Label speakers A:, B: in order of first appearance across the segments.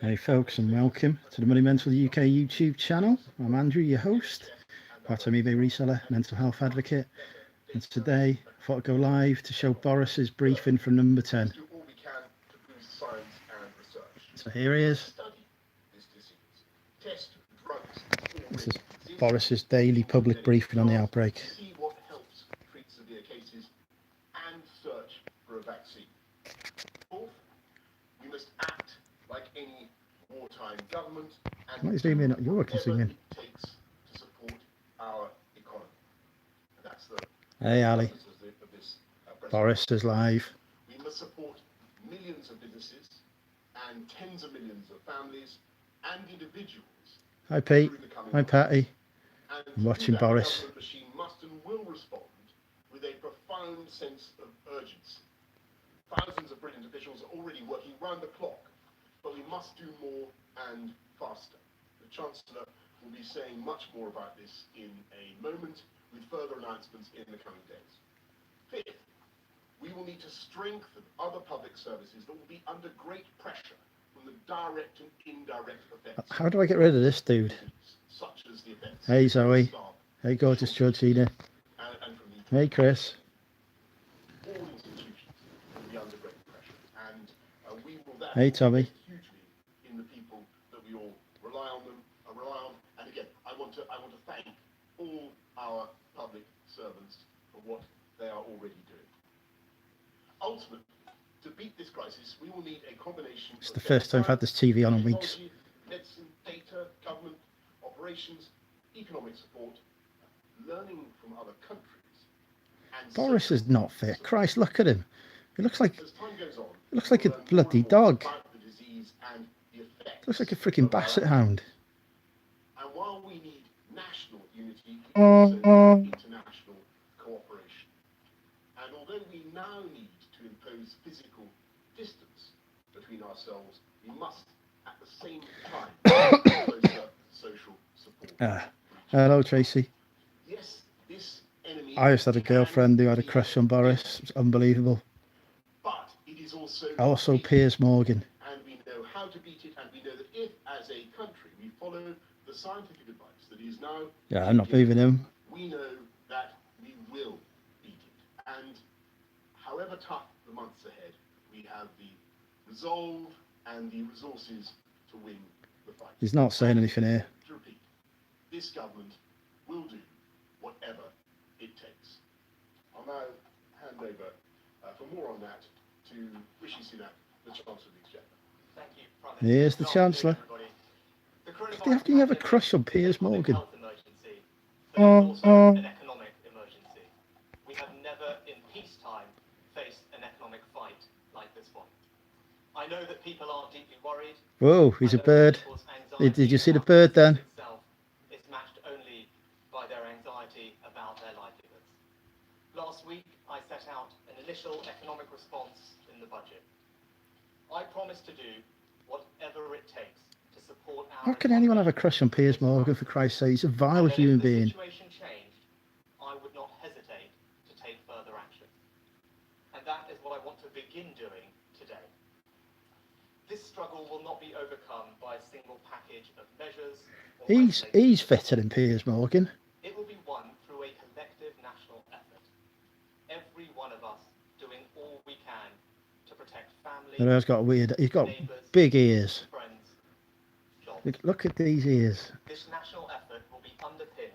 A: Hey folks, and welcome to the Money Mental UK YouTube channel. I'm Andrew, your host, part-time eBay reseller, mental health advocate, and today I thought I'd go live to show Boris's briefing from number 10. So here he is. This is Boris's daily public briefing on the outbreak.
B: See what helps treat severe cases and search for a vaccine. Fourth, we must act like any wartime government and
A: What zoom in? You're can zoom in.
B: it takes to support our economy. And that's the
A: Hey Ali,
B: purpose of this
A: Boris is live.
B: We must support millions of businesses and tens of millions of families and individuals.
A: Hi Pete, hi Patty.
B: And
A: I'm watching Boris.
B: The machine must and will respond with a profound sense of urgency. Thousands of brilliant officials are already working round the clock, but we must do more and faster. The Chancellor will be saying much more about this in a moment, with further announcements in the coming days. Fifth, we will need to strengthen other public services that will be under great pressure from the direct and indirect effects.
A: How do I get rid of this dude?
B: Such as the effects.
A: Hey Zoe. Hey gorgeous Georgina. Hey Chris.
B: All institutions will be under great pressure, and we will then
A: Hey Tommy.
B: hugely in the people that we all rely on. And again, I want to thank all our public servants for what they are already doing. Ultimately, to beat this crisis, we will need a combination.
A: It's the first time I've had this TV on in weeks.
B: Medicine, data, government, operations, economic support, learning from other countries. And
A: Boris is not fit. Christ, look at him. He looks like
B: as time goes on,
A: a bloody dog.
B: about the disease and the effects
A: Looks like a freaking basset hound.
B: And while we need national unity, we also need international cooperation. And although we now need to impose physical distance between ourselves, we must at the same time closer social support.
A: Hello Tracy.
B: Yes, this enemy.
A: I just had a girlfriend who had a crush on Boris. It's unbelievable.
B: But it is
A: Also Piers Morgan.
B: And we know how to beat it, and we know that if, as a country, we follow the scientific advice that is now...
A: Yeah, I'm not moving him.
B: We know that we will beat it. And however tough the months ahead, we have the resolve and the resources to win the fight.
A: He's not saying anything here.
B: To repeat, this government will do whatever it takes. I'll now hand over for more on that to Rishi Sunak, the Chancellor of the Exchequer.
C: Thank you, Prime Minister.
A: Here's the Chancellor. Do you have a crush on Piers Morgan?
C: Emergency, but it's also an economic emergency. We have never in peacetime faced an economic fight like this one. I know that people are deeply worried.
A: Whoa, he's a bird. Did you see the bird then?
C: It's matched only by their anxiety about their livelihoods. Last week, I set out an initial economic response in the budget. I promised to do whatever it takes to support our...
A: How can anyone have a crush on Piers Morgan, for Christ's sake? He's a vile human being.
C: If the situation changed, I would not hesitate to take further action. And that is what I want to begin doing today. This struggle will not be overcome by a single package of measures.
A: He's fitter than Piers Morgan.
C: It will be won through a collective national effort. Every one of us doing all we can to protect families.
A: He's got big ears.
C: Friends,
A: Look at these ears.
C: this national effort will be underpinned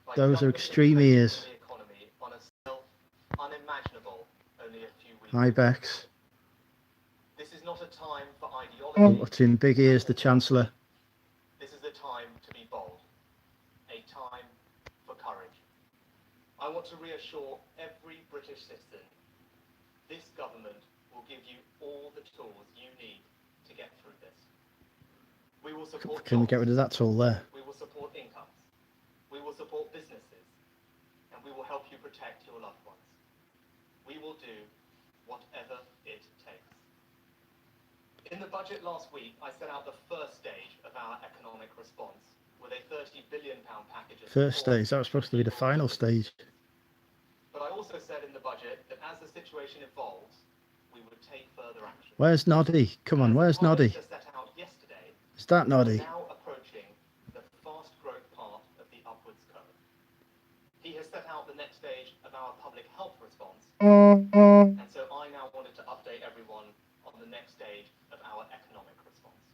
C: by
A: Those are
C: government
A: extreme
C: intervention
A: ears.
C: in the economy on a scale unimaginable only a few weeks
A: Hi
C: ago.
A: Bex.
C: This is not a time for ideology.
A: What's in big ears, the Chancellor.
C: This is a time to be bold. A time for courage. I want to reassure every British citizen this government will give you all the tools you need to get through this. We will support
A: Can we get
C: jobs.
A: rid of that tool there?
C: We will support incomes. We will support businesses. And we will help you protect your loved ones. We will do whatever it takes. In the budget last week, I set out the first stage of our economic response with a £30 billion package of
A: First
C: support.
A: stage, that was supposed to be the final stage.
C: But I also said in the budget that as the situation evolves, we would take further action.
A: Where's Noddy? Come on,
C: As the
A: where's
C: Prime
A: Noddy?
C: Minister set out yesterday,
A: Is that
C: We're
A: Noddy?
C: now approaching the fast growth part of the upwards curve. He has set out the next stage of our public health response, and so I now wanted to update everyone on the next stage of our economic response.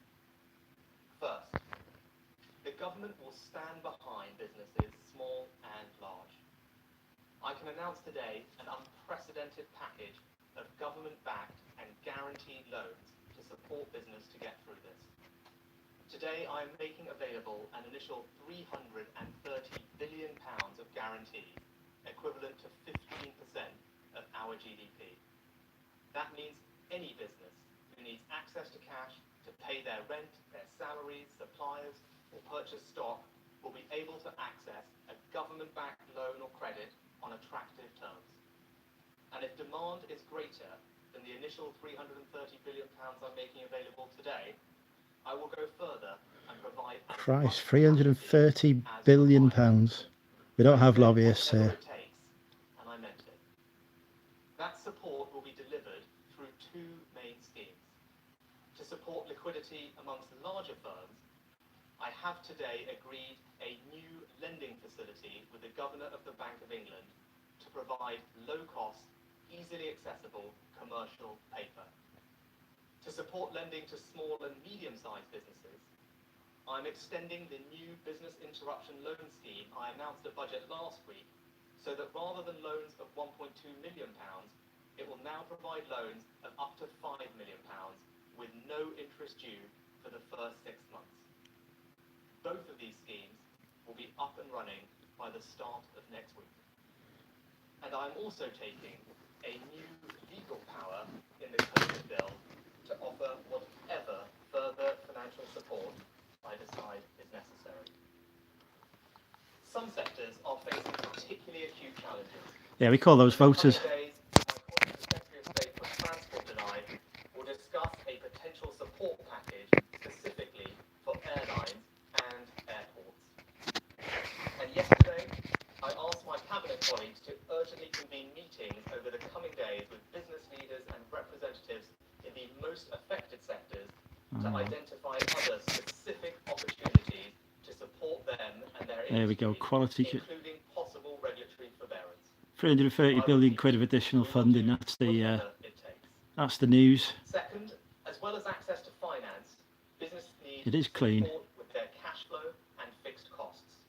C: First, the government will stand behind businesses small and large. I can announce today an unprecedented package of government-backed and guaranteed loans to support business to get through this. Today, I am making available an initial £330 billion of guarantees, equivalent to 15% of our GDP. That means any business who needs access to cash to pay their rent, their salaries, suppliers, or purchase stock will be able to access a government-backed loan or credit on attractive terms. And if demand is greater than the initial £330 billion I'm making available today, I will go further and provide...
A: Christ, £330 billion. We don't have lobbyists here.
C: It takes, and I meant it. That support will be delivered through two main schemes. To support liquidity amongst larger firms, I have today agreed a new lending facility with the Governor of the Bank of England to provide low-cost, easily accessible commercial paper. To support lending to small and medium-sized businesses, I'm extending the new business interruption loan scheme I announced at budget last week, so that rather than loans of £1.2 million, it will now provide loans of up to £5 million with no interest due for the first 6 months. Both of these schemes will be up and running by the start of next week. And I'm also taking a new legal power in the COVID bill to offer whatever further financial support I decide is necessary. Some sectors are facing particularly acute challenges.
A: Yeah, we call those voters.
C: Days, my colleague, the Secretary of State for Transport and I will discuss a potential support package specifically for airlines and airports. And yesterday, I asked my cabinet colleagues to urgently convene meetings over the coming days with business leaders and representatives in the most affected sectors to identify other specific opportunities to support them and their industry,
A: There we go, quality,
C: including possible regulatory forbearance.
A: 330 billion quid of additional funding. That's the news.
C: Second, as well as access to finance, business needs
A: It is clean.
C: support with their cash flow and fixed costs.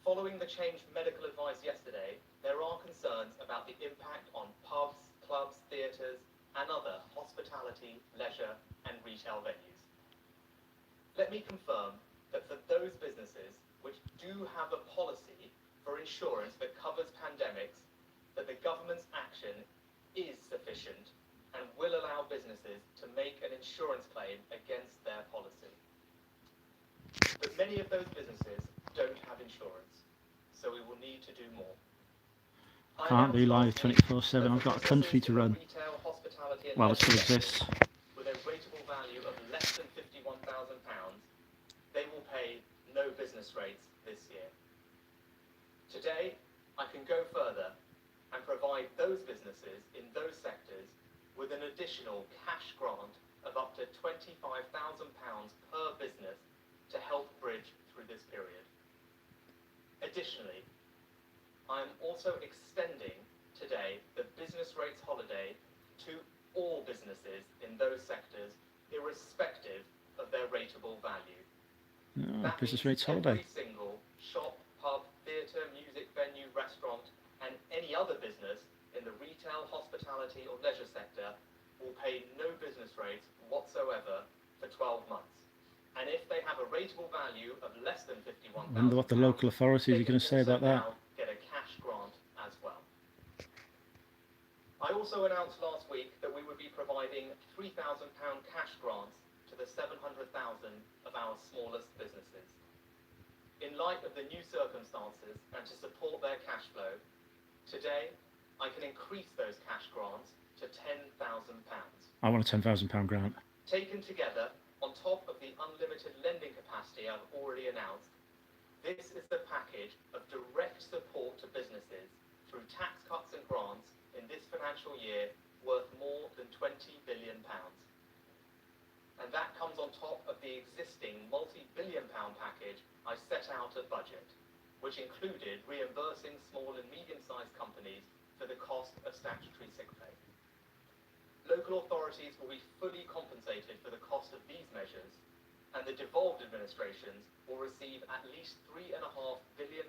C: Following the changed medical advice yesterday, there are concerns about the impact on pubs, clubs, theatres, and other hospitality, leisure, and retail venues. Let me confirm that for those businesses which do have a policy for insurance that covers pandemics, that the government's action is sufficient and will allow businesses to make an insurance claim against their policy. But many of those businesses don't have insurance, so we will need to do more.
A: Can't do live 24/7. I've got a country to run. Well, it still exists.
C: With a rateable value of less than £51,000, they will pay no business rates this year. Today, I can go further and provide those businesses in those sectors with an additional cash grant of up to £25,000 per business to help bridge through this period. Additionally, I am also extending today the business rates holiday to all businesses in those sectors, irrespective of their rateable value.
A: Oh, business rates holiday.
C: Every single shop, pub, theatre, music venue, restaurant, and any other business in the retail, hospitality, or leisure sector will pay no business rates whatsoever for 12 months. And if they have a rateable value of less than £51,000,
A: I wonder what the local authorities are going to say about that.
C: Get a cash grant as well. I also announced last week that we would be providing £3,000 cash grants to the 700,000 of our smallest businesses. In light of the new circumstances and to support their cash flow, today I can increase those cash grants to £10,000.
A: I want a £10,000 grant.
C: Taken together, on top of the unlimited lending capacity I've already announced, this is the package of direct support to businesses through tax cuts and grants in this financial year worth more than £20 billion. And that comes on top of the existing multi-billion-pound package I set out at budget, which included reimbursing small and medium-sized companies for the cost of statutory sick pay. Local authorities will be fully compensated for the cost of these measures, and the devolved administrations will receive at least £3.5 billion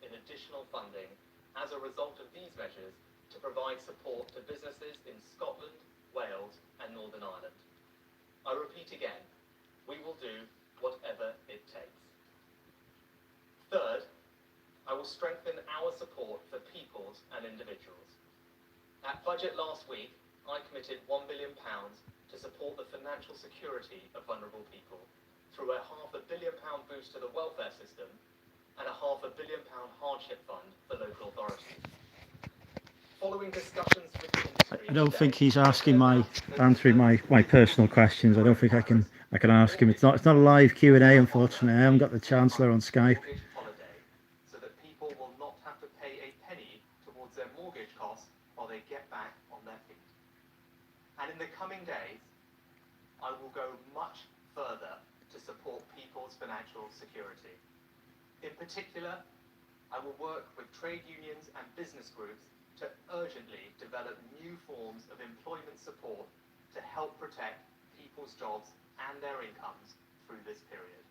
C: in additional funding as a result of these measures to provide support to businesses in Scotland, Wales and Northern Ireland. I repeat again, we will do whatever it takes. Third, I will strengthen our support for peoples and individuals. At budget last week, I committed £1 billion to support the financial security of vulnerable people through a £500 million boost to the welfare system and a £500 million hardship fund for local authorities. Following discussions with the industry,
A: I don't think he's answering my personal questions. I don't think I can ask him. It's not a live Q&A, unfortunately. I haven't got the Chancellor on Skype.
C: Holiday, so that people will not have to pay a penny towards their mortgage costs while they get back on their feet. And in the coming days, I will go much further to support people's financial security. In particular, I will work with trade unions and business groups to urgently develop new forms of employment support to help protect people's jobs and their incomes through this period.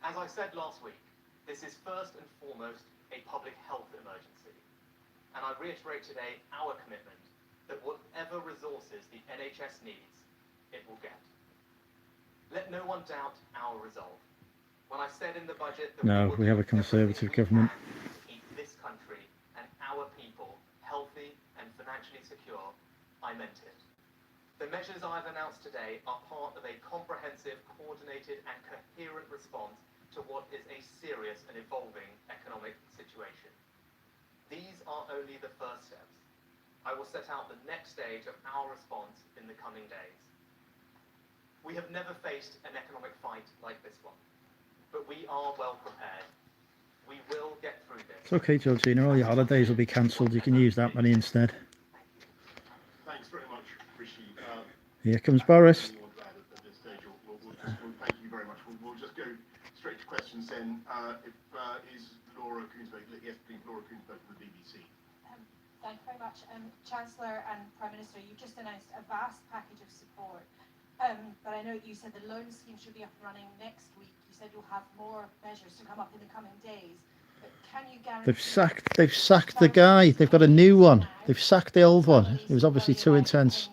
C: As I said last week, this is first and foremost a public health emergency, and I reiterate today our commitment that whatever resources the NHS needs, it will get. Let no one doubt our resolve. When I said in the budget that
A: we have a Conservative government.
C: To keep this country and our people healthy and financially secure, I meant it. The measures I've announced today are part of a comprehensive, coordinated and coherent response to what is a serious and evolving economic situation. These are only the first steps. I will set out the next stage of our response in the coming days. We have never faced an economic fight like this one, but we are well prepared. We will get through this.
A: It's okay, Georgina. All your holidays will be cancelled. You can use that money instead.
B: Thanks very much, Rishi.
A: Here comes Boris.
B: At this stage, thank you very much. We'll just go straight to questions then. Is Laura Koonsberg? Yes, please, Laura Koonsberg from the BBC.
D: Thank you very much. Chancellor and Prime Minister, you've just announced a vast package of support. But I know you said the loan scheme should be up and running next week. You said you'll have more measures to come up in the coming days. But can you guarantee... They've sacked the guy. They've got a new one. They've sacked the old one. It was obviously too intense.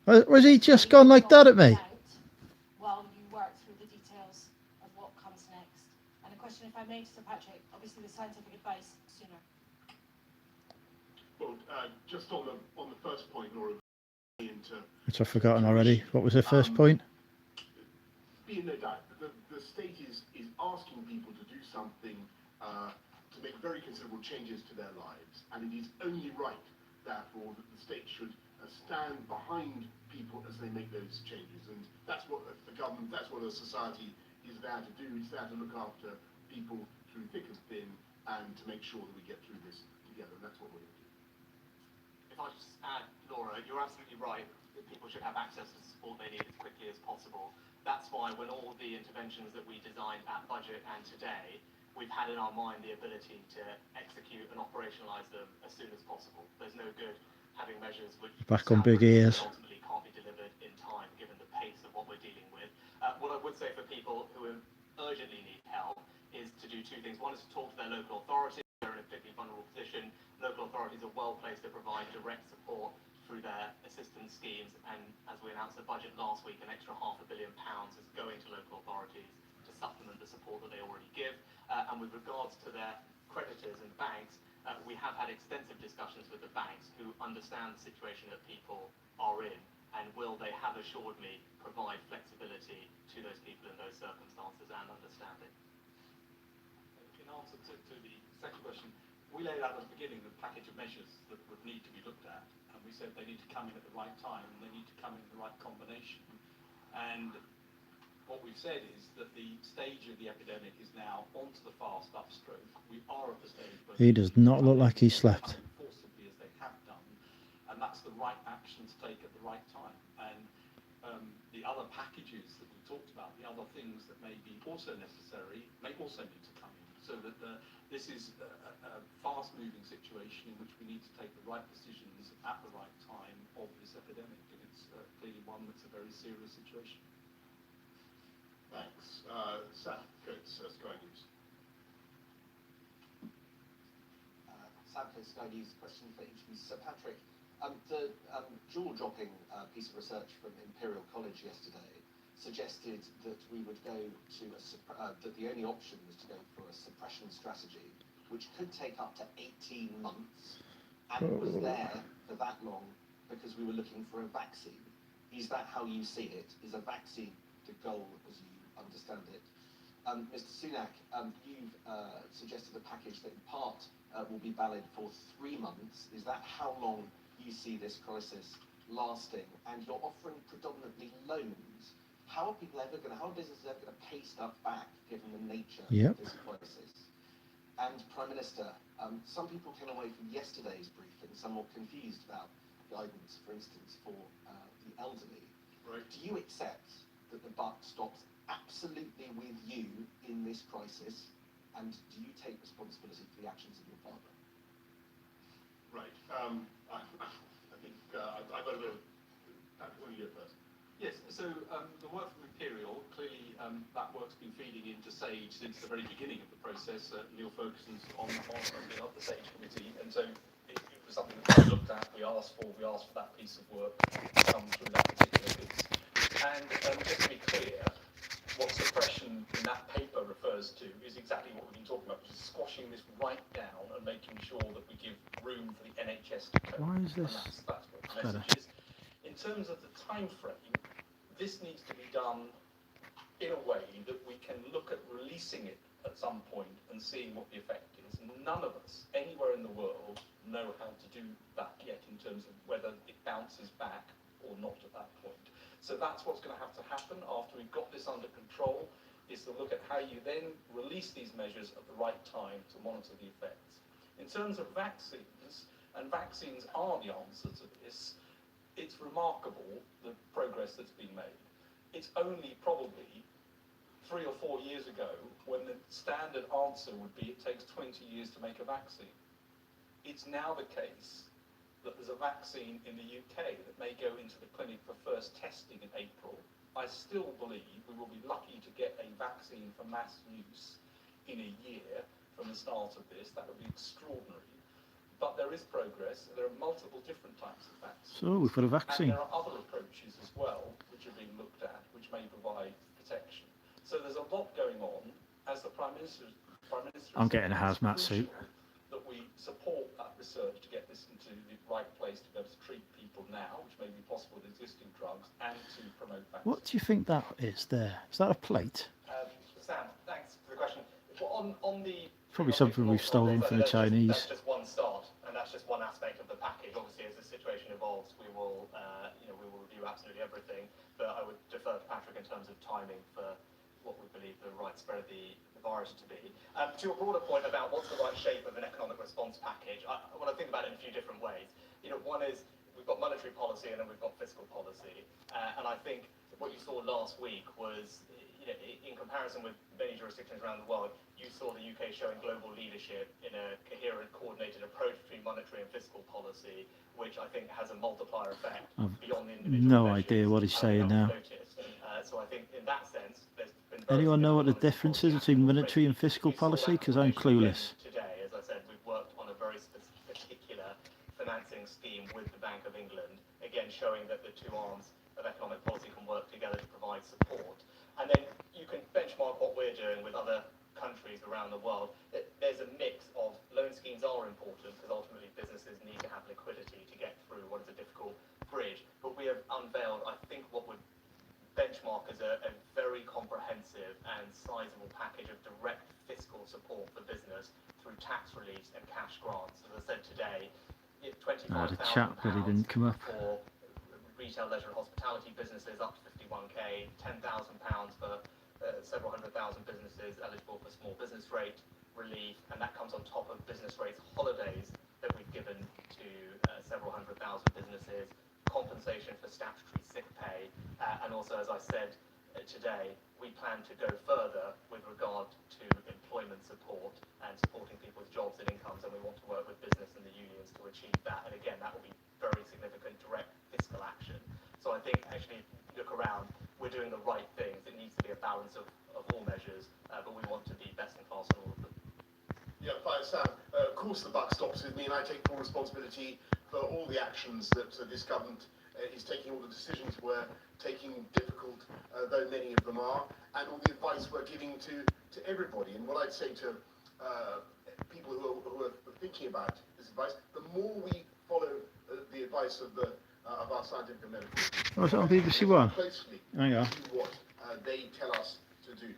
D: Was he just gone like that at me? While you work through the details of what comes next. And a question, if I may, to Sir Patrick, obviously the scientific advice sooner.
B: Well, just on the first point, Laura,
A: which I've forgotten already. What was the first point?
B: Be in no doubt, the state is asking people to do something to make very considerable changes to their lives, and it is only right, therefore, that the state should stand behind people as they make those changes, and that's what the government, that's what a society is there to do. It's there to look after people through thick and thin, and to make sure that we get through this together, and that's what we're going to do.
C: If I just add, Laura, you're absolutely right that people should have access to support they need as quickly as possible. That's why when all the interventions that we designed at budget and today, we've had in our mind the ability to execute and operationalise them as soon as possible. There's no good having measures which
A: back on big ears
C: ultimately can't be delivered in time given the pace of what we're dealing with. What I would say for people who urgently need help is to do two things. One is to talk to their local authority. They're in a particularly vulnerable position. Local authorities are well placed to provide direct support through their assistance schemes, and as we announced the budget last week, an extra £500 million is going to local authorities to supplement the support that they already give. And with regards to their creditors and banks, we have had extensive discussions with the banks who understand the situation that people are in, and will, they have assured me, provide flexibility to those people in those circumstances and understanding.
E: In answer to the second question, we laid out at the beginning the package of measures that would need to be looked at, and we said they need to come in at the right time and they need to come in the right combination. And what we've said is that the stage of the epidemic is now onto the fast upstroke. We are at the stage where
A: he does not look like he slept.
E: Forcibly as they have done, and that's the right action to take at the right time. And the other packages that we talked about, the other things that may be also necessary, may also need to come in, so that this is a fast-moving situation in which we need to take the right decisions at the right time of this epidemic, and it's clearly one that's a very serious situation.
B: Thanks. Sam Coates, Sky News.
F: Sam Coates, Sky News. Question for each of you. Sir Patrick, the jaw-dropping piece of research from Imperial College yesterday suggested that we would go to that the only option was to go for a suppression strategy, which could take up to 18 months, and was there for that long because we were looking for a vaccine. Is that how you see it? Is a vaccine the goal as you understand it? Mr. Sunak, you've suggested a package that in part will be valid for 3 months. Is that how long you see this crisis lasting? And you're offering predominantly loans. How are businesses ever going to pay stuff back given the nature of this crisis? And Prime Minister, some people came away from yesterday's briefing somewhat confused about guidance, for instance, for the elderly.
B: Right.
F: Do you accept that the buck stops absolutely with you in this crisis? And do you take responsibility for the actions of your father?
B: Right. I think I've got a little. Patrick, when you go first.
E: Yes, so the work from Imperial, clearly that work's been feeding into SAGE since the very beginning of the process. Neil Ferguson's on the SAGE committee, and so it was something that we looked at, we asked for that piece of work to come through that particular piece. And just to be clear, what suppression in that paper refers to is exactly what we've been talking about, which is squashing this right down and making sure that we give room for the NHS to cope.
A: Why is this?
E: And that's what the message is. In terms of the time frame, this needs to be done in a way that we can look at releasing it at some point and seeing what the effect is. None of us anywhere in the world know how to do that yet in terms of whether it bounces back or not at that point. So that's what's going to have to happen after we've got this under control, is to look at how you then release these measures at the right time to monitor the effects. In terms of vaccines, and vaccines are the answer to this, it's remarkable the progress that's been made. It's only probably 3 or 4 years ago when the standard answer would be it takes 20 years to make a vaccine. It's now the case that there's a vaccine in the UK that may go into the clinic for first testing in April. I still believe we will be lucky to get a vaccine for mass use in a year from the start of this. That would be extraordinary. But there is progress. There are multiple different types of vaccines.
A: So we've got a vaccine.
E: And there are other approaches as well which are being looked at, which may provide protection. So there's a lot going on. As the Prime Minister
A: I'm getting a hazmat suit.
E: That we support that research to get this into the right place to be able to treat people now, which may be possible with existing drugs, and to promote vaccines.
A: What do you think that is there? Is that a plate?
C: Sam, thanks for the question. Well, on the
A: Probably something we've stolen from the Chinese.
C: That's just one start, and that's just one aspect of the package. Obviously, as the situation evolves, we will review absolutely everything. But I would defer to Patrick in terms of timing for what we believe the right spread of the virus to be. To a broader point about what's the right shape of an economic response package, I want to think about it in a few different ways. One is we've got monetary policy and then we've got fiscal policy, and I think what you saw last week was, in comparison with many jurisdictions around the world, you saw the UK showing global leadership in a coherent, coordinated approach between monetary and fiscal policy, which I think has a multiplier effect beyond the individual
A: No
C: measures
A: idea what he's saying now.
C: So I think in that sense, there's been
A: Anyone know what the difference is between monetary and fiscal policy? Because I'm clueless.
C: Today, as I said, we've worked on a very particular financing scheme with the Bank of England, again showing that the two arms of economic policy can work together to provide support. And then you can benchmark what we're doing with other countries around the world. There's a mix of loan schemes are important because ultimately businesses need to have liquidity to get through what is a difficult bridge. But we have unveiled, I think, what would benchmark as a very comprehensive and sizable package of direct fiscal support for business through tax reliefs and cash grants. As I said today, £25,000
A: the chat really didn't come up.
C: for retail, leisure and hospitality businesses up to 51k, £10,000 for several hundred thousand businesses eligible for small business rate relief, and that comes on top of business rates holidays that we've given to several hundred thousand businesses, compensation for statutory sick pay, and also, as I said today, we plan to go further with regard to employment support and supporting people's jobs and incomes, and we want to work with business and the unions to achieve that. And again, that will be very significant direct fiscal action. So I think actually, look around, we're doing the right things. It needs to be a balance of all measures, but we want to be best in class on all of them.
B: Yeah, fine, Sam. Of course the buck stops with me, and I take full responsibility for all the actions that this government is taking, all the decisions we're taking, difficult though many of them are, and all the advice we're giving to everybody. And what I'd say to people who are thinking about this advice, the more we follow the advice of our scientific and medical,
A: Oh, is that on BBC One?
B: closely
A: Hang on.
B: do what they tell us to do,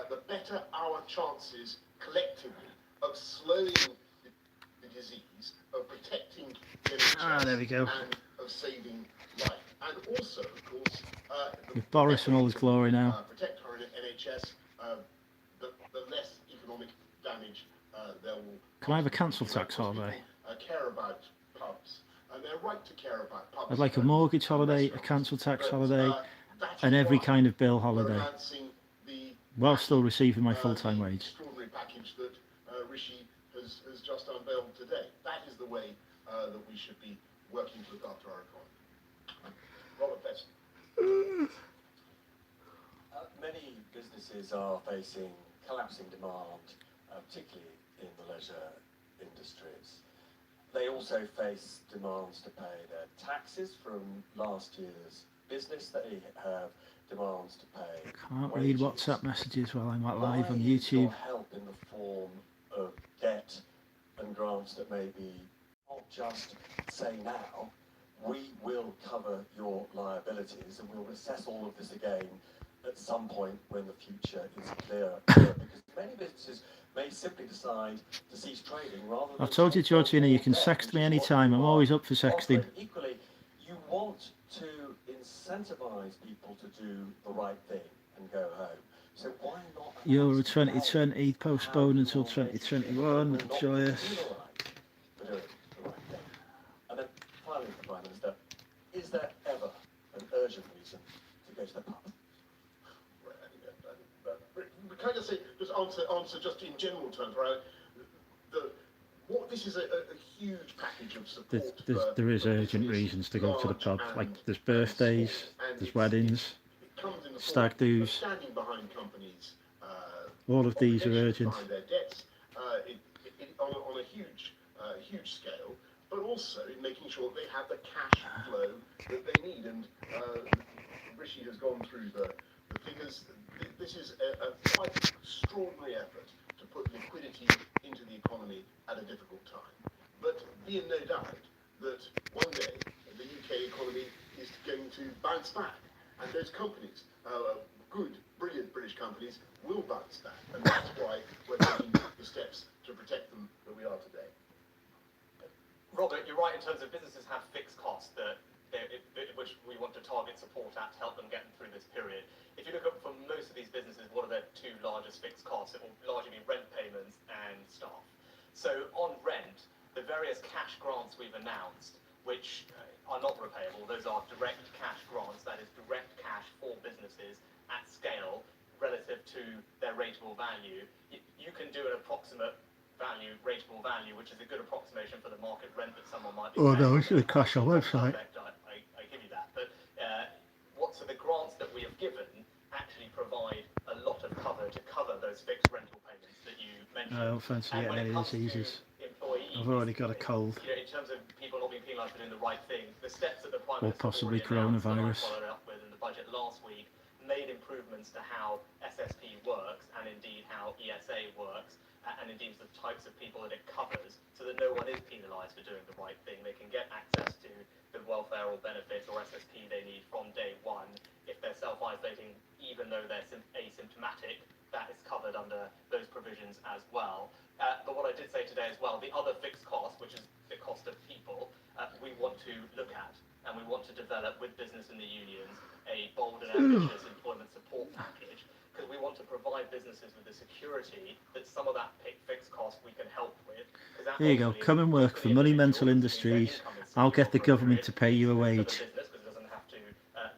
B: the better our chances collectively of slowing the disease, of protecting the NHS,
A: there we go.
B: and of saving life. And also, of course,
A: With Boris in all his glory now.
B: protect our NHS, the less economic damage there will.
A: Can I have a council tax holiday?
B: People, care about pubs, and they're right to care about pubs.
A: I'd like a mortgage holiday, a council tax holiday,
B: that
A: and
B: is
A: every
B: why
A: kind of bill
B: we're
A: holiday,
B: announcing the
A: while still receiving my
B: the
A: full-time wage.
B: extraordinary package that Rishi has just unveiled today. That is the way that we should be working to look after our economy. Robert Best.
F: Many businesses are facing collapsing demand, particularly in the leisure industries. They also face demands to pay their taxes from last year's business. They have demands to pay.
A: Can't read
F: wages.
A: WhatsApp messages while I'm live on
F: Why is your
A: YouTube.
F: help in the form of debt and grants that may be not just say now, we will cover your liabilities and we'll assess all of this again at some point when the future is clearer. Because many businesses may simply decide to cease trading rather than...
A: I've told you, Georgina, you can sext me anytime. I'm always up for sexting.
F: Equally, you want to incentivise people to do the right thing and go home. So why not...
A: Euro 2020 postponed until 2021. Joyous.
F: And then finally, Prime Minister, is there ever an urgent reason to go to the pub?
B: Can I just answer just in general terms, right? This is a huge package of support.
A: There is urgent reasons to go to the pub. Like there's birthdays, there's weddings, stag do's.
B: Standing behind companies.
A: All of these are urgent.
B: Behind their debts, on a huge scale, but also in making sure they have the cash flow that they need. And Rishi has gone through the figures. This is a quite extraordinary effort to put liquidity into the economy at a difficult time. But be in no doubt that one day the UK economy is going to bounce back, and those companies, good, brilliant British companies, will bounce back, and that's why we're taking the steps to protect them that we are today.
C: Robert, you're right in terms of businesses have fixed costs which we want to target support at to help them get through this period. If you look at for most of these businesses, what are their two largest fixed costs? It will largely be rent payments and staff. So on rent, the various cash grants we've announced, which are not repayable, those are direct cash grants, that is direct cash for businesses at scale relative to their rateable value. You can do an approximate value, rateable value, which is a good approximation for the market rent that someone might be paying.
A: Oh no, it's going to crash our website.
C: I give you that. But so the grants that we have given actually provide a lot of cover to cover those fixed rental payments that you mentioned.
A: I don't fancy getting any of these. I've already got a cold.
C: In terms of people not being penalised for doing the right thing, the steps that the Prime
A: Or
C: Minister
A: possibly
C: already announced that I
A: coronavirus.
C: followed up with in the budget last week made improvements to how SSP works and indeed how ESA works and indeed the types of people that it covers, so that no one is penalised for doing the right thing. They can get access to the welfare or benefits or SSP they need from day one. If they're self-isolating, even though they're asymptomatic, that is covered under those provisions as well. But what I did say today as well, the other fixed cost, which is the cost of people, we want to look at, and we want to develop with business and the unions a bold and ambitious employment support package, because we want to provide businesses with the security that some of that fixed cost we can help with.
A: There you go, come and work for Monumental Industries. I'll get the government to pay you a wage.
C: Because it doesn't have to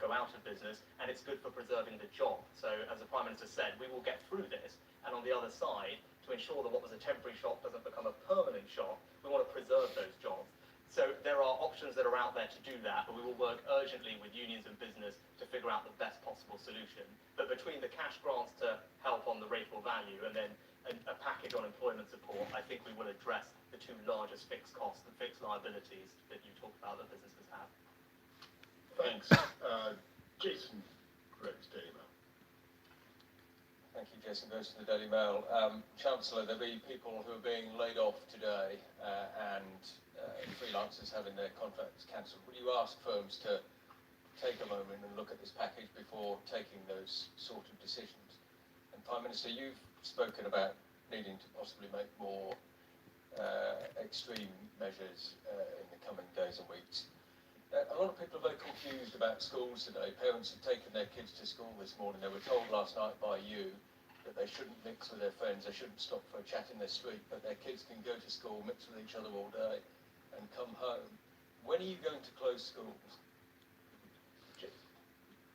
C: go out of business, and it's good for preserving the job. So, as the Prime Minister said, we will get through this, and on the other side, to ensure that what was a temporary shock doesn't become a permanent shock, we want to preserve those jobs. So there are options that are out there to do that, but we will work urgently with unions and business to figure out the best possible solution. But between the cash grants to help on the rateable value and then a package on employment support, I think we will address the two largest fixed costs and fixed liabilities that you talked about that businesses have.
B: Thanks. Jason Groves, Daily Mail.
G: Thank you, Jason Groves from the Daily Mail. Chancellor, there'll be people who are being laid off today and freelancers having their contracts cancelled. Would you ask firms to take a moment and look at this package before taking those sort of decisions? And Prime Minister, you've spoken about needing to possibly make more extreme measures in the coming days and weeks. A lot of people are very confused about schools today. Parents have taken their kids to school this morning. They were told last night by you that they shouldn't mix with their friends, they shouldn't stop for a chat in their street, but their kids can go to school, mix with each other all day and come home. When are you going to close schools?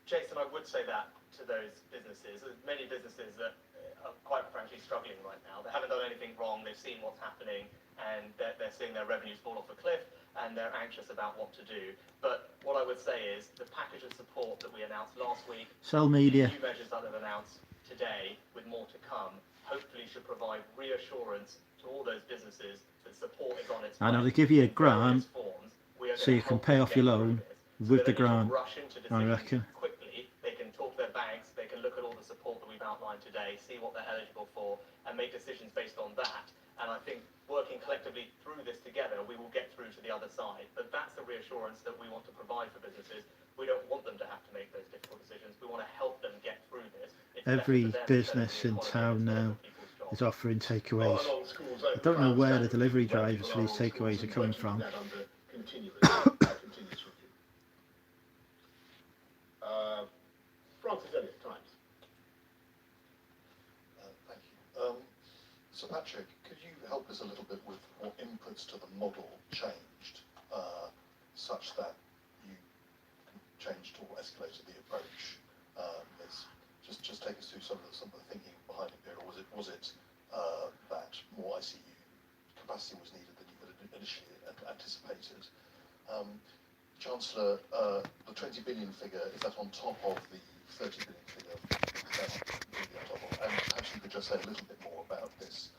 C: Jason, I would say that to those businesses. There's many businesses that are quite frankly struggling right now. They haven't done anything wrong, they've seen what's happening, and they're seeing their revenues fall off a cliff, and they're anxious about what to do. But what I would say is the package of support that we announced last week,
A: Sell media.
C: the new measures that I've announced today, with more to come, hopefully should provide reassurance to all those businesses that support is on its way.
A: I know they give you a
C: in various
A: grant
C: forms. We are
A: so
C: gonna
A: you can
C: help
A: pay
C: them
A: off
C: get
A: your
C: through
A: loan
C: this. So
A: with
C: they
A: the
C: don't need to
A: grant,
C: rush into
A: I
C: decisions
A: reckon.
C: quickly. They can talk to their banks, they can look at all the support that we've outlined today, see what they're eligible for, and make decisions based on that. And I think working collectively through this together, we will get through to the other side. But that's the reassurance that we want to provide for businesses. We don't want them to have to make those difficult decisions. We want to help them get through this. It's
A: Every
C: better for them,
A: business
C: better for the
A: in
C: economy,
A: town
C: it's better
A: now
C: for people's jobs.
A: is offering
B: Are
A: takeaways.
B: along schools
A: I don't know
B: open?
A: where the
B: Standard
A: delivery
B: people
A: drivers for
B: are
A: these
B: along
A: takeaways
B: schools
A: are coming
B: and
A: from.
B: that under continuous review. Francis Elliott, Times.
H: Thank you. Sir Patrick, could you help us a little bit with what inputs to the model changed such that you changed or escalated the approach? Just take us through some of the thinking behind Imperial. Was it that more ICU capacity was needed than you had initially anticipated? Chancellor, the 20 billion figure, is that on top of the 30 billion figure? Is that completely on top of? And perhaps you could just say a little bit more about this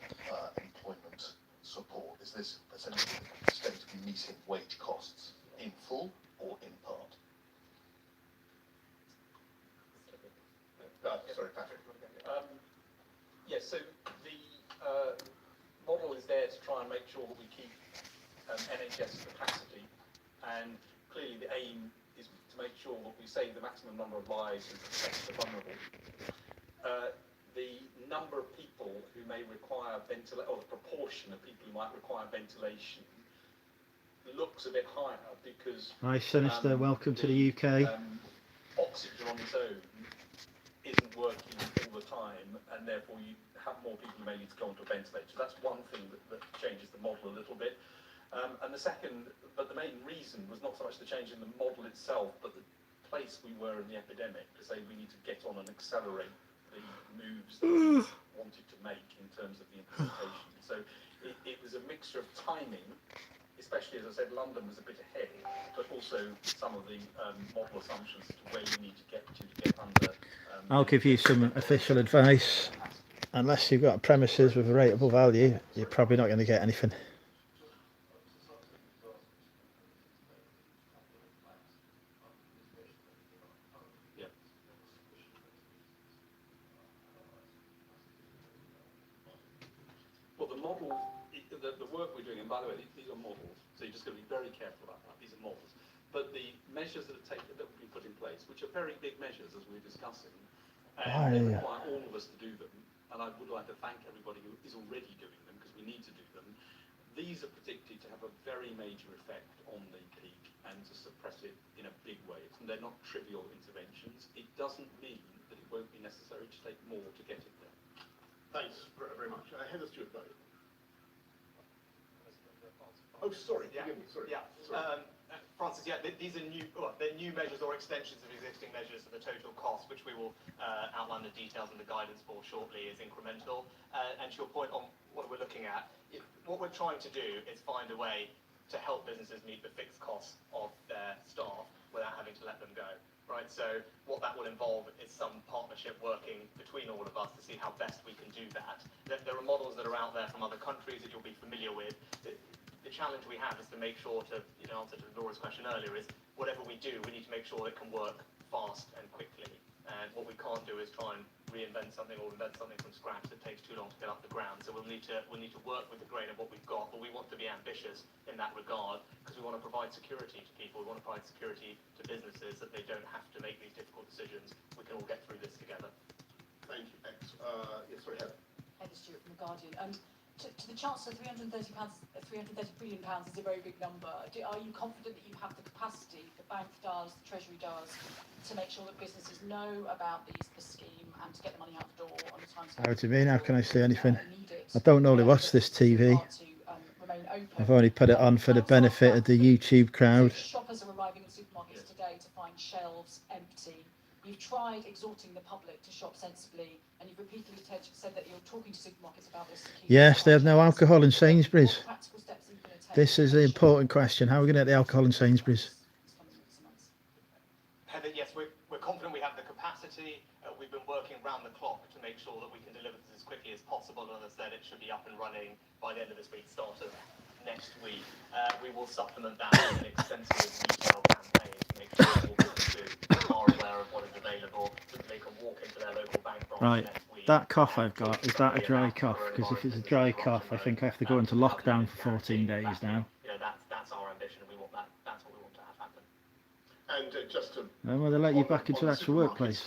H: employment support. Is this essentially the state to be meeting wage costs in full or in part?
B: Sorry, Patrick.
E: Yes, so the model is there to try and make sure that we keep NHS capacity, and clearly the aim is to make sure that we save the maximum number of lives and protect the vulnerable. The number of people who may require ventilation, or the proportion of people who might require ventilation, looks a bit higher because...
A: Hi Sinister, welcome to the UK.
E: Oxygen on its own isn't working all the time, and therefore you have more people who may need to go onto a ventilator. So that's one thing that changes the model a little bit. And the second, but the main reason was not so much the change in the model itself, but the place we were in the epidemic, to say we need to get on and accelerate the moves that we wanted to make in terms of the implementation. So it was a mixture of timing, especially as I said, London was a bit ahead, but also some of the model assumptions as to where you need to get under.
A: I'll give you some official advice. Unless you've got premises with a rateable value, you're probably not going to get anything.
E: Yeah. Well, the model, the work we're doing, and by the way, these are models, so you're just going to be very careful about that. These are models. But the measures that have been put in place, which are very big measures, as we're discussing, and they require all of us to do them, and I would like to thank everybody who is already doing them, because we need to do them. These are predicted to have a very major effect on the peak and to suppress it in a big way. And they're not trivial interventions. It doesn't mean that it won't be necessary to take more to get it there.
B: Thanks very much. Heather Stewart, Oh, sorry.
C: Yeah.
B: Forgive me. Sorry.
C: Yeah.
B: Sorry.
C: Francis, yeah, these are they're new measures or extensions of existing measures, so the total cost, which we will outline the details and the guidance for shortly, is incremental. And to your point on what we're looking at, what we're trying to do is find a way to help businesses meet the fixed costs of their staff without having to let them go, right? So what that will involve is some partnership working between all of us to see how best we can do that. There are models that are out there from other countries that you'll be familiar with. The challenge we have is to make sure to, answer to Laura's question earlier, is whatever we do, we need to make sure it can work fast and quickly. And what we can't do is try and reinvent something or invent something from scratch that takes too long to get off the ground. So we'll need to work with the grain of what we've got, but we want to be ambitious in that regard because we want to provide security to people. We want to provide security to businesses that they don't have to make these difficult decisions. We can all get through this together.
B: Thank you. Yes, sorry, Heather.
I: Heather Stewart from The Guardian. To the Chancellor, £330 billion is a very big number. Are you confident that you have the capacity, the bank does, the Treasury does, to make sure that businesses know about the scheme and to get the money out the door on a time scale?
A: How do you mean? How can I say anything? I don't normally watch this TV. I've only put it on for the benefit of the YouTube crowd.
I: Shoppers are arriving in supermarkets today to find shelves empty. You've tried exhorting the public to shop sensibly, and you've repeatedly said that you're talking to supermarkets about this.
A: Yes, they have no alcohol in Sainsbury's. This is the important question. How are we going to get the alcohol in Sainsbury's?
C: Heather, yes, we're confident we have the capacity. We've been working round the clock to make sure that we can deliver this as quickly as possible. And as I said, it should be up and running by the end of this week, start of next week. We will supplement that with an extensive retail campaign to make sure all businesses are aware of what is available, so that they can walk into their local bank branch next week.
A: That cough I've got, is that a dry cough? Because if it's a dry cough, I think I have to go into lockdown for 14 days now.
C: That's our ambition, and we want that. That's what we want to have happen.
B: And just to...
A: Well, they let you back into the actual workplace.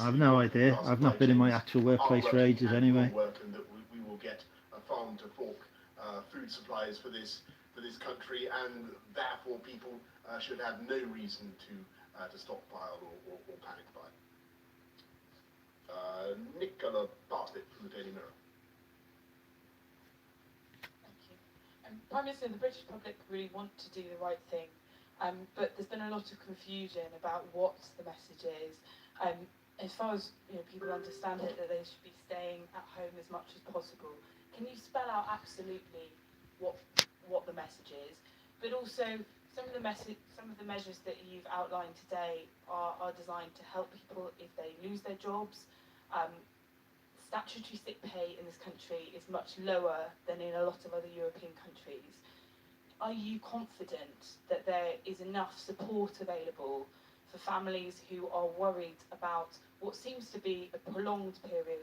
A: I've no idea. I've not been in my actual workplace for ages anyway.
B: And that we will get a farm to fork food supplies for this country, and therefore people should have no reason to stockpile or panic buy. Nicola Bartlett from the Daily Mirror.
J: Thank you. Prime Minister, the British public really want to do the right thing, but there's been a lot of confusion about what the message is. As far as people understand it, that they should be staying at home as much as possible. Can you spell out absolutely what the message is? But also, some of the measures that you've outlined today are designed to help people if they lose their jobs. Statutory sick pay in this country is much lower than in a lot of other European countries. Are you confident that there is enough support available for families who are worried about what seems to be a prolonged period,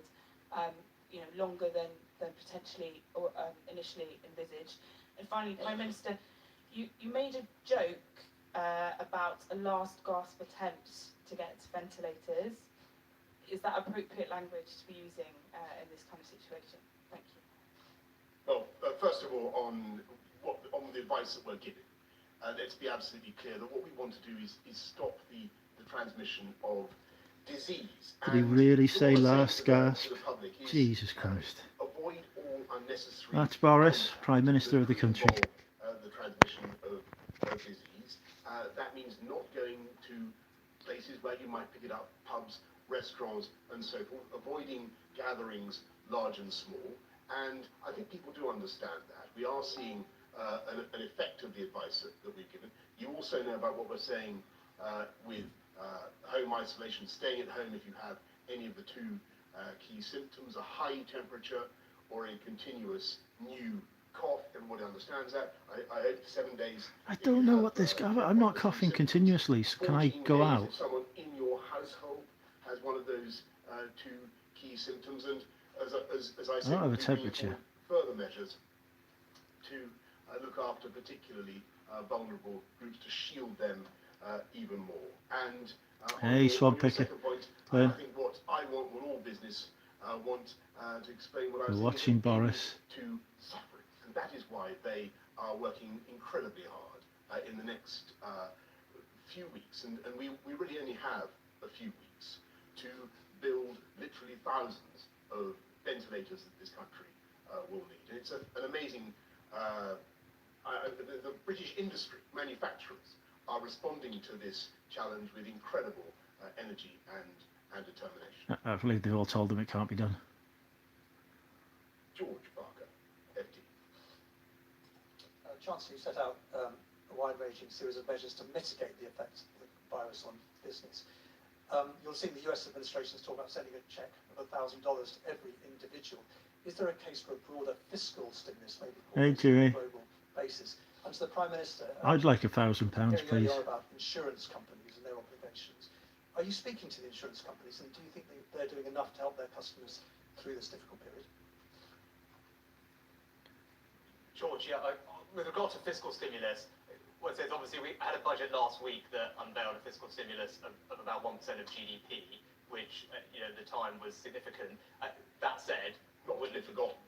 J: longer than potentially or initially envisaged? And finally, Prime Minister, you made a joke about a last gasp attempt to get ventilators. Is that appropriate language to be using in this kind of situation? Thank you.
B: Well, first of all, on the advice that we're giving, let's be absolutely clear that what we want to do is stop the transmission of disease.
A: Did he really say last gasp? Jesus Christ.
B: Avoid all unnecessary...
A: That's Boris, Prime Minister of the country.
B: The transmission of disease. That means not going to places where you might pick it up, pubs, restaurants and so forth, avoiding gatherings large and small. And I think people do understand that. We are seeing an effect of the advice that we've given. You also know about what we're saying with home isolation, staying at home if you have any of the two key symptoms, a high temperature or a continuous new cough. Everybody understands that. I hope 7 days...
A: I don't know what this... I'm not coughing continuously, so can I go out?
B: If someone in your household has one of those two key symptoms, and as I said,
A: I don't have a temperature.
B: Further measures to look after particularly vulnerable groups, to shield them even more. And
A: hey, Swab Picker.
B: I think what I want, what all business want to explain what I was
A: watching Boris.
B: To suffering, and that is why they are working incredibly hard in the next few weeks, and we really only have a few weeks to build literally thousands of ventilators that this country will need. It's an amazing... the British industry, manufacturers, are responding to this challenge with incredible energy and determination.
A: I believe they've all told them it can't be done.
B: George Barker, FD.
K: Chancellor, you set out a wide-ranging series of measures to mitigate the effects of the virus on business. You'll see the US administration is talking about sending a cheque of $1,000 to every individual. Is there a case for a broader fiscal stimulus, maybe on a global basis? And to the Prime Minister,
A: I'd like £1,000, please.
K: About insurance companies and their obligations. Are you speaking to the insurance companies, and do you think they're doing enough to help their customers through this difficult period?
C: George, yeah, with regard to fiscal stimulus, well, it says obviously we had a budget last week that unveiled a fiscal stimulus of about 1% of GDP, which at the time was significant. That said,
B: not to be forgotten.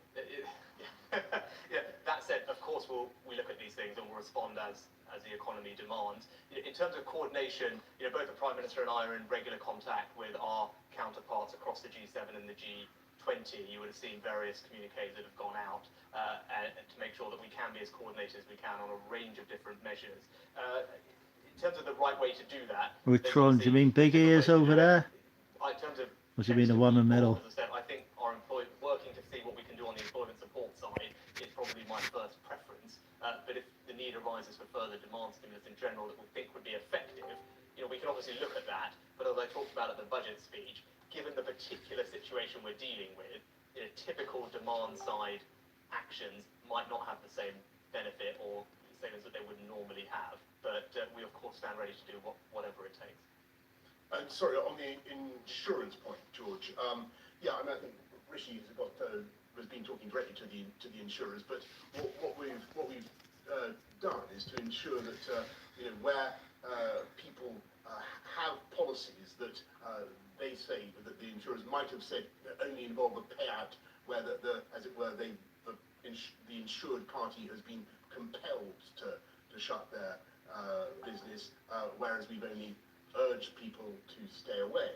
C: Yeah, that said, of course we look at these things and we'll respond as the economy demands. In terms of coordination, both the Prime Minister and I are in regular contact with our counterparts across the G7 and the G20. You would have seen various communiques that have gone out and to make sure that we can be as coordinated as we can on a range of different measures. In terms of the right way to do that...
A: With Tron, do you mean big ears over there?
C: In terms of...
A: Or do you mean the one in the middle?
C: As I said, I think working to see what we can do on the employment support side is probably my first preference. But if the need arises for further demand stimulus in general that we think would be effective, we can obviously look at that. But as I talked about at the budget speech, given the particular situation we're dealing with, typical demand side actions might not have the same benefit or savings that they would normally have. But we of course stand ready to do whatever it takes.
B: And sorry, on the insurance point, George. Yeah, I think Rishi has been talking directly to the insurers, but what we've done is to ensure that where people have policies that they say that the insurers might have said only involve a payout, where as it were, the insured party has been compelled to shut their business, whereas we've only urged people to stay away,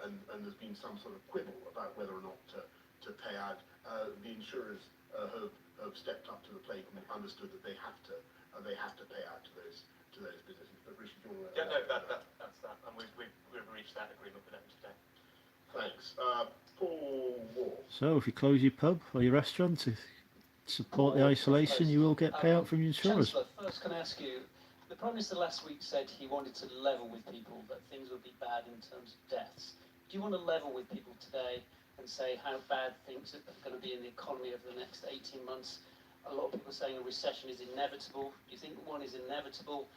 B: and there's been some sort of quibble about whether or not to pay out. The insurers have stepped up to the plate and understood that they have to pay out to those businesses. But Rishi, do you want to?
C: Yeah, no, that's that, and we've reached that agreement with them today.
B: Thanks, Paul Wall.
A: So if you close your pub or your restaurant to support the isolation, you will get payout from your insurers.
K: Chancellor, first can I ask you, the Prime Minister last week said he wanted to level with people, that things would be bad in terms of deaths. Do you want to level with people today and say how bad things are going to be in the economy over the next 18 months? A lot of people are saying a recession is inevitable. Do you think one is inevitable,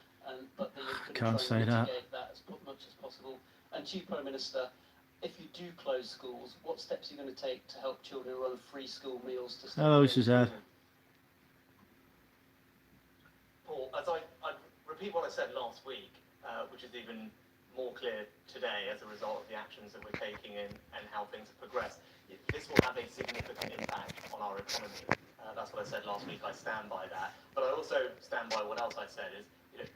K: but that you're going to try and mitigate that as much as possible? And to you, Prime Minister, if you do close schools, what steps are you going to take to help children who are on free school meals to stay?
A: Hello, Suzanne.
C: Paul, as I repeat what I said last week, which is even more clear today as a result of the actions that we're taking and how things have progressed. This will have a significant impact on our economy. That's what I said last week. I stand by that. But I also stand by what else I said is,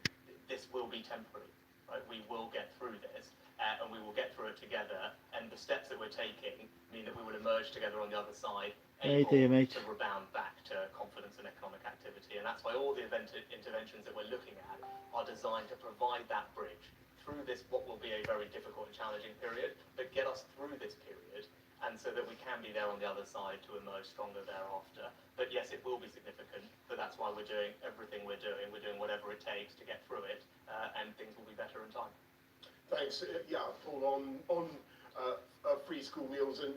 C: this will be temporary. Right? We will get through this, and we will get through it together. And the steps that we're taking mean that we will emerge together on the other side, able to rebound back to confidence and economic activity. And that's why all the interventions that we're looking at are designed to provide that bridge through this, what will be a very difficult and challenging period, but get us through this period, and so that we can be there on the other side to emerge stronger thereafter. But yes, it will be significant, but that's why we're doing everything we're doing. We're doing whatever it takes to get through it, and things will be better in time.
B: Thanks. Yeah, Paul, on free school meals, and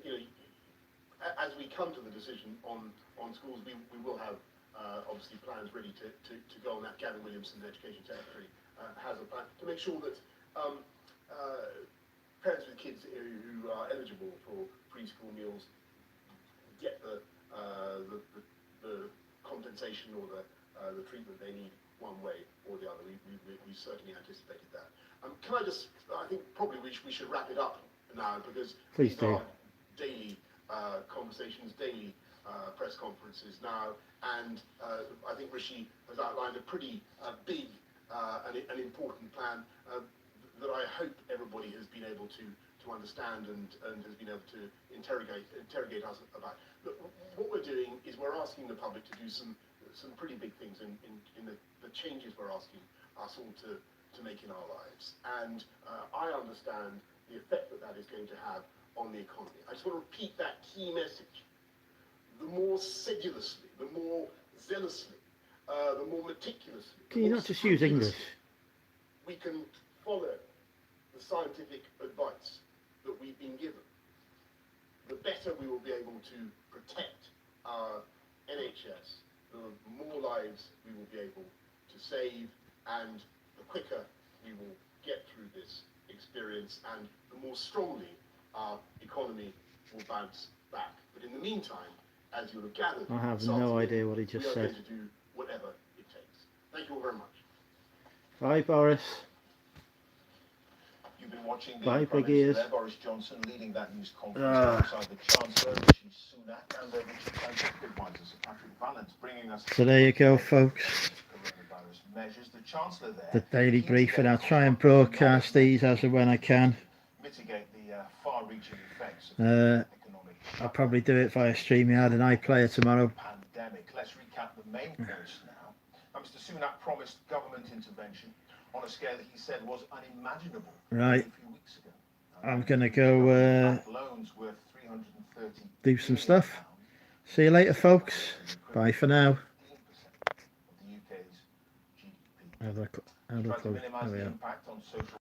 B: as we come to the decision on schools, we will have obviously plans ready to go on that. Gavin Williamson, the Education Secretary, has a plan to make sure that parents with kids who are eligible for free school meals get the compensation or the treatment they need one way or the other. We certainly anticipated that. Can I just? I think probably we should wrap it up now, because these are daily conversations, daily press conferences now, and I think Rishi has outlined a pretty big an important plan that I hope everybody has been able to understand and has been able to interrogate us about. Look, what we're doing is we're asking the public to do some pretty big things in the changes we're asking us all to to make in our lives. And I understand the effect that that is going to have on the economy. I just want to repeat that key message. The more sedulously, the more zealously, the more meticulously.
A: Can you not just use English?
B: We can follow the scientific advice that we've been given, the better we will be able to protect our NHS, the more lives we will be able to save, and the quicker we will get through this experience, and the more strongly our economy will bounce back. But in the meantime, as you'll have gathered,
A: I have
B: this
A: no
B: afternoon,
A: idea what he just
B: we are
A: said.
B: going to do whatever it takes. Thank you all very much.
A: Bye, Boris.
H: You've been watching the
A: Bye,
H: Prime
A: big
H: Minister
A: ears.
H: there, Boris Johnson, leading that news conference
A: Ah.
H: alongside the Chancellor, Rishi Sunak, and Richard Scientific Advisor, Sir Patrick Vallance, bringing us...
A: So there you go, folks.
H: Coronavirus measures. The Chancellor there...
A: The daily briefing. I'll try and broadcast these as and when I can.
H: Mitigate the far-reaching effects of economic...
A: I'll probably do it via StreamYard and iPlayer tomorrow.
H: Pandemic. Let's recap the main points now. Mr. Sunak promised government intervention on a scale that he said was unimaginable
A: Right.
H: a few weeks ago.
A: I'm going to go
H: Loans worth 330
A: do some stuff. See you later, folks. Bye for now.
H: of the UK's GDP.
A: How do I close?
H: Try to minimize
A: There we
H: the
A: are.
H: impact on social